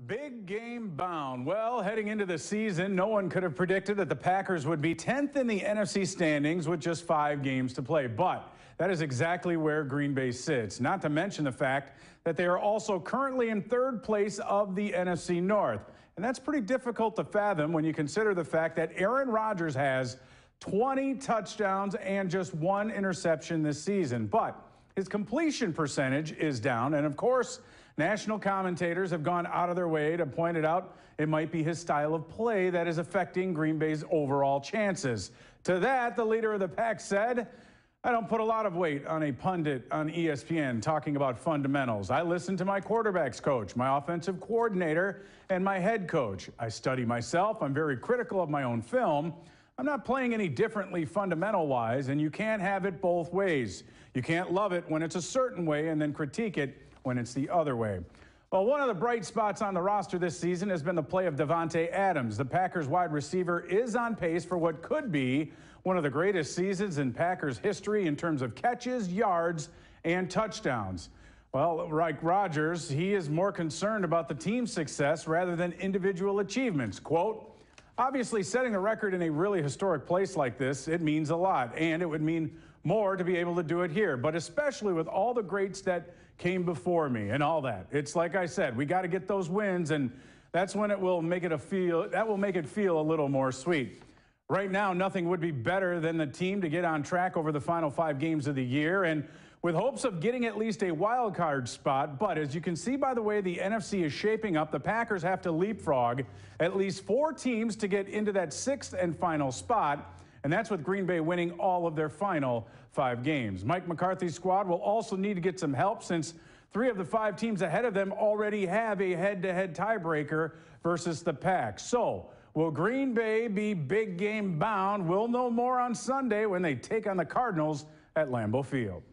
Big game bound. Well, heading into the season, no one could have predicted that the Packers would be 10th in the NFC standings with just 5 games to play. But that is exactly where Green Bay sits, not to mention the fact that they are also currently in 3rd place of the NFC North. And that's pretty difficult to fathom when you consider the fact that Aaron Rodgers has 20 touchdowns and just 1 interception this season. But his completion percentage is down, and of course, national commentators have gone out of their way to point it out. It might be his style of play that is affecting Green Bay's overall chances. To that, the leader of the pack said, "I don't put a lot of weight on a pundit on ESPN talking about fundamentals. I listen to my quarterbacks coach, my offensive coordinator, and my head coach. I study myself. I'm very critical of my own film. I'm not playing any differently fundamental-wise, and you can't have it both ways. You can't love it when it's a certain way and then critique it when it's the other way." Well, one of the bright spots on the roster this season has been the play of Davante Adams. The Packers wide receiver is on pace for what could be one of the greatest seasons in Packers history in terms of catches, yards, and touchdowns. Well, like Rodgers, he is more concerned about the team's success rather than individual achievements. Quote, "Obviously, setting a record in a really historic place like this, it means a lot, and it would mean more to be able to do it here, but especially with all the greats that came before me and all that. It's like I said, we got to get those wins, and that's when it will make it feel a little more sweet. Right now, nothing would be better than the team to get on track over the final 5 games of the year, and with hopes of getting at least a wild card spot. But as you can see by the way the NFC is shaping up, the Packers have to leapfrog at least 4 teams to get into that 6th and final spot. And that's with Green Bay winning all of their final 5 games. Mike McCarthy's squad will also need to get some help since 3 of the 5 teams ahead of them already have a head-to-head tiebreaker versus the Pack. So will Green Bay be big game bound? We'll know more on Sunday when they take on the Cardinals at Lambeau Field.